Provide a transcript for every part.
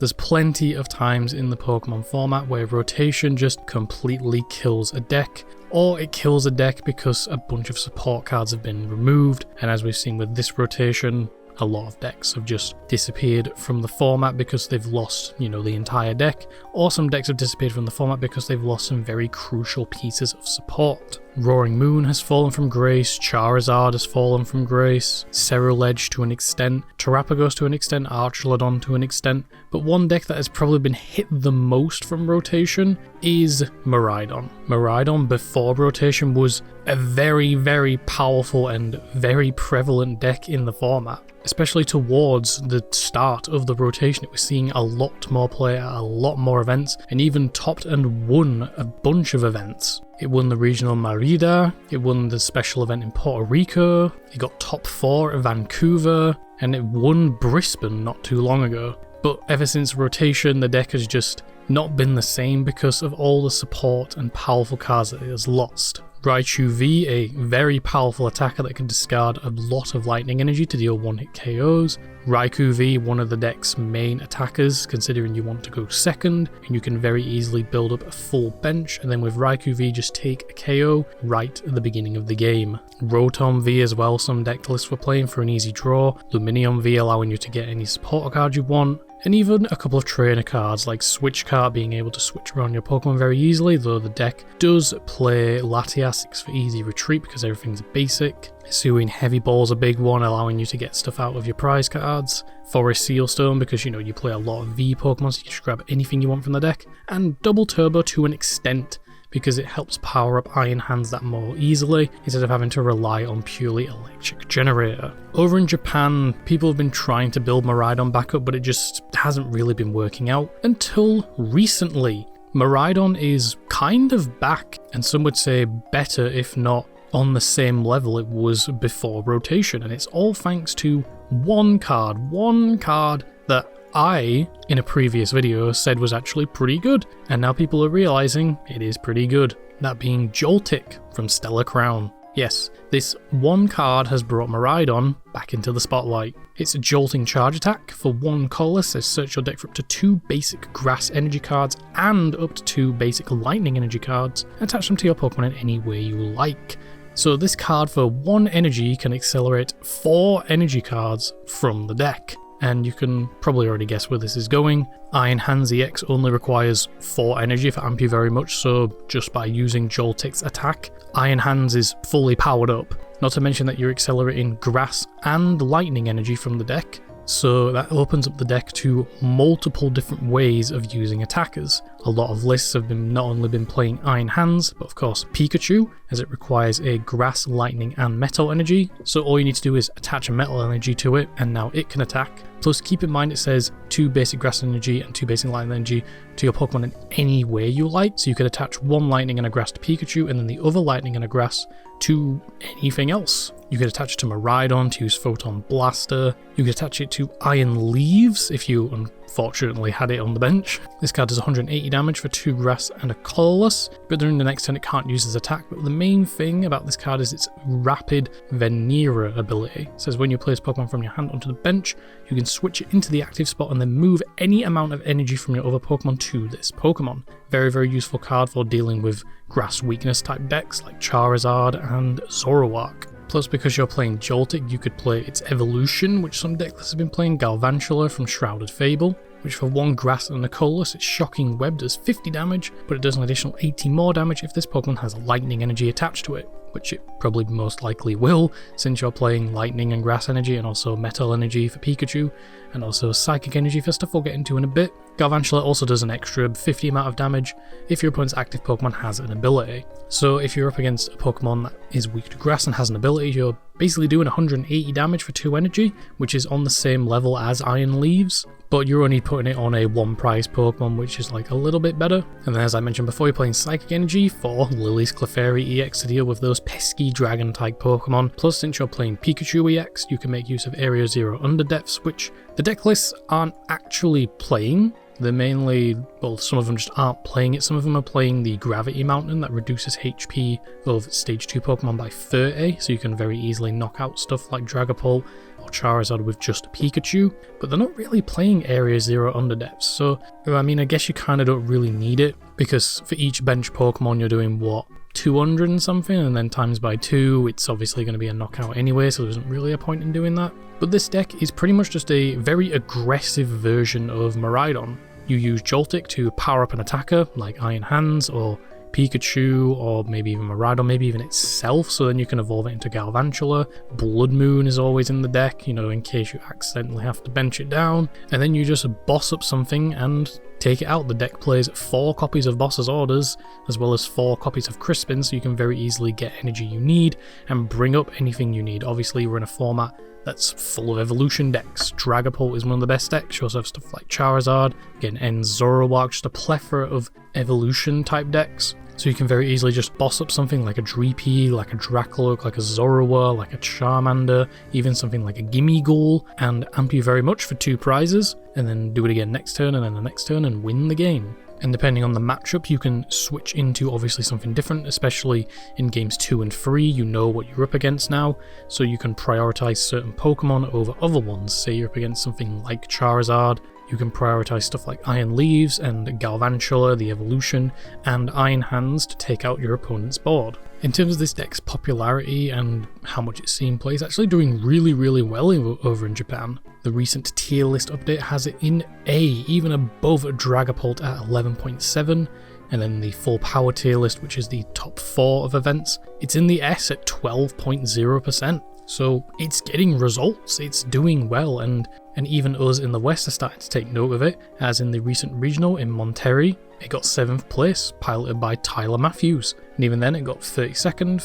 There's plenty of times in the Pokemon format where rotation just completely kills a deck, or it kills a deck because a bunch of support cards have been removed, and as we've seen with this rotation, a lot of decks have just disappeared from the format because they've lost, the entire deck, or some decks have disappeared from the format because they've lost some very crucial pieces of support. Roaring Moon has fallen from grace, Charizard has fallen from grace, Ceruledge to an extent, Terapagos to an extent, Archelodon to an extent, but one deck that has probably been hit the most from rotation is Miraidon. Miraidon before rotation was a very, very powerful and very prevalent deck in the format. Especially towards the start of the rotation, it was seeing a lot more play at a lot more events, and even topped and won a bunch of events. It won the regional Merida, it won the special event in Puerto Rico, it got top 4 at Vancouver, and it won Brisbane not too long ago. But ever since rotation, the deck has just not been the same because of all the support and powerful cards that it has lost. Raichu V, a very powerful attacker that can discard a lot of lightning energy to deal one-hit KOs. Raikou V, one of the deck's main attackers, considering you want to go second, and you can very easily build up a full bench, and then with Raikou V just take a KO right at the beginning of the game. Rotom V as well, some deck lists were playing for an easy draw. Luminium V allowing you to get any support card you want. And even a couple of trainer cards like Switch Card being able to switch around your Pokemon very easily, though the deck does play Latias for easy retreat because everything's basic. Hisuian Heavy Ball's a big one, allowing you to get stuff out of your prize cards. Forest Sealstone because you play a lot of V Pokemon, so you just grab anything you want from the deck. And Double Turbo to an extent, because it helps power up Iron Hands that more easily, instead of having to rely on purely electric generator. Over in Japan, people have been trying to build Miraidon back up, but it just hasn't really been working out until recently. Miraidon is kind of back, and some would say better, if not on the same level it was before rotation, and it's all thanks to one card that I, in a previous video, said was actually pretty good, and now people are realizing it is pretty good, that being Joltik from Stellar Crown. Yes, this one card has brought Miraidon back into the spotlight. It's a Jolting Charge Attack for 1 colorless, says search your deck for up to 2 basic Grass energy cards and up to 2 basic Lightning energy cards, and attach them to your Pokemon in any way you like. So this card for 1 energy can accelerate 4 energy cards from the deck. And you can probably already guess where this is going. Iron Hands EX only requires 4 energy for Ampu very much, so just by using Joltik's attack, Iron Hands is fully powered up. Not to mention that you're accelerating Grass and Lightning energy from the deck, so that opens up the deck to multiple different ways of using attackers. A lot of lists have not only been playing Iron Hands, but of course Pikachu, as it requires a Grass, Lightning and Metal energy, so all you need to do is attach a Metal energy to it, and now it can attack. Plus keep in mind it says 2 basic Grass energy and 2 basic Lightning energy to your Pokemon in any way you like, so you could attach 1 Lightning and a Grass to Pikachu, and then the other Lightning and a Grass to anything else. You could attach it to Miraidon to use Photon Blaster. You could attach it to Iron Leaves if you unfortunately had it on the bench. This card does 180 damage for 2 Grass and a colorless, but during the next turn it can't use its attack. But the main thing about this card is its Rapid Venera ability. It says when you place Pokemon from your hand onto the bench, you can switch it into the active spot and then move any amount of energy from your other Pokemon to this Pokemon. Very, very useful card for dealing with Grass weakness type decks like Charizard and Zoroark. Plus, because you're playing Joltik, you could play its evolution, which some deck lists have been playing, Galvantula from Shrouded Fable, which for 1 Grass and a colorless, its Shocking Web does 50 damage, but it does an additional 80 more damage if this Pokemon has a Lightning energy attached to it, which it probably most likely will, since you're playing Lightning and Grass energy and also Metal energy for Pikachu, and also Psychic energy for stuff we'll get into in a bit. Galvantula also does an extra 50 amount of damage if your opponent's active Pokemon has an ability. So if you're up against a Pokemon that is weak to Grass and has an ability, you're basically doing 180 damage for 2 energy, which is on the same level as Iron Leaves, but you're only putting it on a 1 prize Pokemon, which is like a little bit better. And then as I mentioned before, you're playing Psychic Energy for Lily's Clefairy EX to deal with those pesky dragon type Pokemon. Plus, since you're playing Pikachu EX, you can make use of Area Zero Underdepths, which the deck lists aren't actually playing. They're mainly, well, some of them just aren't playing it. Some of them are playing the Gravity Mountain that reduces HP of Stage 2 Pokemon by 30, so you can very easily knock out stuff like Dragapult or Charizard with just Pikachu, but they're not really playing Area 0 Underdepths, so I mean, I guess you kind of don't really need it, because for each bench Pokemon you're doing, what, 200 and something, and then times by 2, it's obviously going to be a knockout anyway, so there isn't really a point in doing that. But this deck is pretty much just a very aggressive version of Miraidon. You use Joltik to power up an attacker, like Iron Hands, or Pikachu, or maybe even Miraidon, maybe even itself, so then you can evolve it into Galvantula. Blood Moon is always in the deck, you know, in case you accidentally have to bench it down, and then you just boss up something and take it out. The deck plays 4 copies of Boss's Orders, as well as 4 copies of Crispin, so you can very easily get energy you need and bring up anything you need. Obviously, we're in a format that's full of evolution decks. Dragapult is one of the best decks. You also have stuff like Charizard, again, Zoroark, just a plethora of evolution type decks. So you can very easily just boss up something like a Dreepy, like a Dracloak, like a Zorua, like a Charmander, even something like a Gimmighoul, and amp you very much for 2 prizes, and then do it again next turn and then the next turn and win the game. And depending on the matchup, you can switch into obviously something different, especially in games 2 and 3, you know what you're up against now, so you can prioritize certain Pokemon over other ones. Say you're up against something like Charizard, you can prioritize stuff like Iron Leaves and Galvantula, the evolution, and Iron Hands to take out your opponent's board. In terms of this deck's popularity and how much it's seen play, it's actually doing really well over in Japan. The recent tier list update has it in A, even above Dragapult at 11.7, and then the full power tier list, which is the top 4 of events, it's in the S at 12.0%. So it's getting results, it's doing well, and even us in the West are starting to take note of it, as in the recent regional in Monterrey, it got 7th place, piloted by Tyler Matthews, and even then it got 32nd,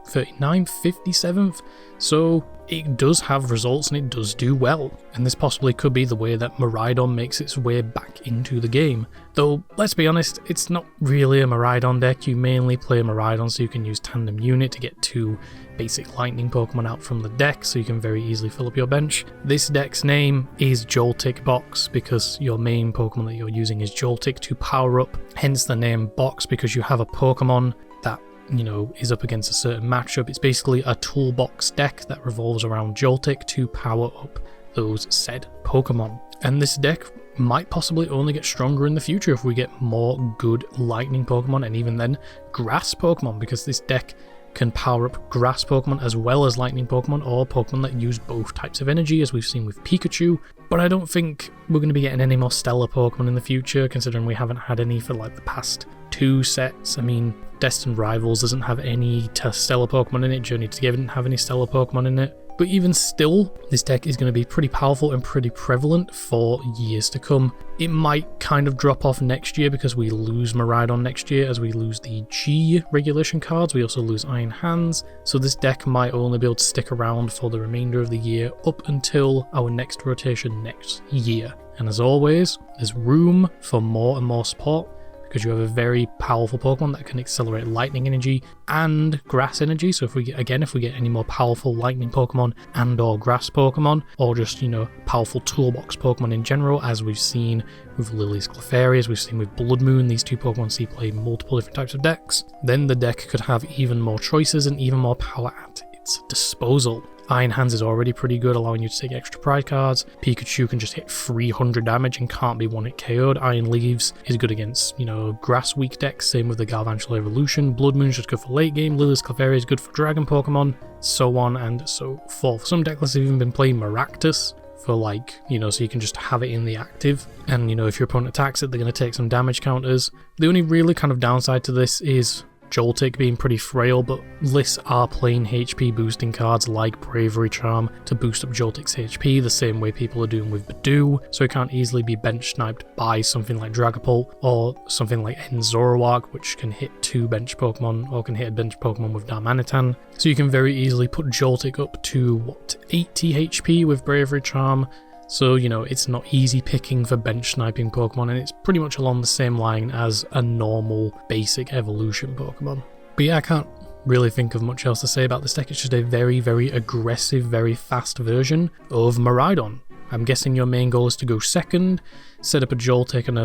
39th, 57th, so it does have results and it does do well, and this possibly could be the way that Miraidon makes its way back into the game. Though, let's be honest, it's not really a Miraidon deck. You mainly play Miraidon so you can use Tandem Unit to get 2 basic lightning Pokemon out from the deck, so you can very easily fill up your bench. This deck's name is Joltik Box because your main Pokemon that you're using is Joltik to power up, hence the name Box, because you have a Pokemon that, you know, is up against a certain matchup. It's basically a toolbox deck that revolves around Joltik to power up those said Pokemon. And this deck might possibly only get stronger in the future if we get more good lightning Pokemon, and even then grass Pokemon, because this deck can power up grass Pokemon as well as lightning Pokemon, or Pokemon that use both types of energy, as we've seen with Pikachu. But I don't think we're going to be getting any more stellar Pokemon in the future, considering we haven't had any for like the past 2 sets. I mean, Destined Rivals doesn't have any stellar Pokemon in it, Journey to Give didn't have any stellar Pokemon in it. But even still, this deck is going to be pretty powerful and pretty prevalent for years to come. It might kind of drop off next year because we lose Miraidon next year, as we lose the G regulation cards. We also lose Iron Hands, so this deck might only be able to stick around for the remainder of the year up until our next rotation next year. And as always, there's room for more and more support, because you have a very powerful Pokemon that can accelerate lightning energy and grass energy. So if we get any more powerful lightning Pokemon and or grass Pokemon, or just, you know, powerful toolbox Pokemon in general, as we've seen with Lily's Clefairy, as we've seen with Blood Moon, these 2 Pokemon see play multiple different types of decks, then the deck could have even more choices and even more power at its disposal. Iron Hands is already pretty good, allowing you to take extra prize cards. Pikachu can just hit 300 damage and can't be 1-hit KO'd. Iron Leaves is good against, you know, grass weak decks, same with the Galvantula Evolution. Blood Moon's just good for late game. Lily's Clefairy is good for dragon Pokemon, so on and so forth. Some deck lists have even been playing Maractus for, like, you know, so you can just have it in the active, and, you know, if your opponent attacks it, they're going to take some damage counters. The only really kind of downside to this is Joltik being pretty frail, but lists are playing HP boosting cards like Bravery Charm to boost up Joltik's HP the same way people are doing with Badoo, so it can't easily be bench sniped by something like Dragapult or something like Zoroark, which can hit 2 bench Pokemon, or can hit a bench Pokemon with Darmanitan. So you can very easily put Joltik up to, what, 80 HP with Bravery Charm. So, you know, it's not easy picking for bench sniping Pokemon, and it's pretty much along the same line as a normal basic evolution Pokemon. But yeah, I can't really think of much else to say about this deck. It's just a very aggressive, very fast version of Miraidon. I'm guessing your main goal is to go second, set up a Joltik and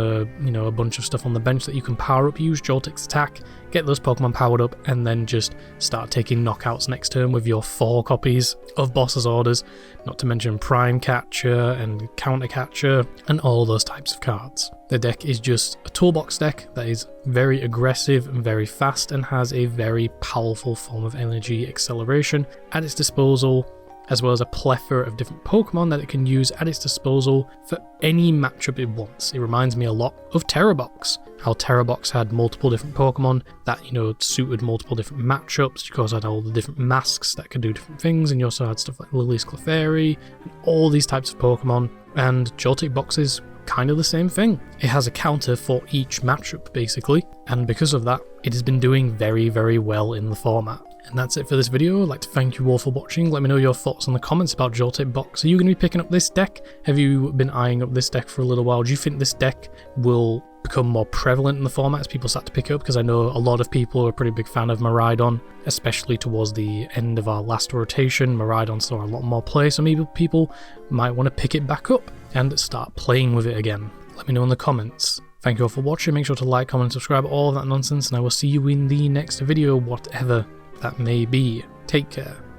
a bunch of stuff on the bench that you can power up, use Joltik's attack, get those Pokemon powered up, and then just start taking knockouts next turn with your 4 copies of Boss's Orders, not to mention Prime Catcher and Counter Catcher and all those types of cards. The deck is just a toolbox deck that is very aggressive and very fast and has a very powerful form of energy acceleration at its disposal, as well as a plethora of different Pokemon that it can use at its disposal for any matchup it wants. It reminds me a lot of Box. How Box had multiple different Pokemon that, suited multiple different matchups. You also had all the different masks that could do different things, and you also had stuff like Lily's Clefairy, and all these types of Pokemon, and Joltik Box is kind of the same thing. It has a counter for each matchup, basically, and because of that, it has been doing very, very well in the format. And that's it for this video. I'd like to thank you all for watching. Let me know your thoughts in the comments about Joltik Box. Are you going to be picking up this deck? Have you been eyeing up this deck for a little while? Do you think this deck will become more prevalent in the format as people start to pick it up? Because I know a lot of people are a pretty big fan of Miraidon, especially towards the end of our last rotation. Miraidon saw a lot more play, so maybe people might want to pick it back up and start playing with it again. Let me know in the comments. Thank you all for watching. Make sure to like, comment, subscribe, all of that nonsense, and I will see you in the next video, whatever that may be. Take care.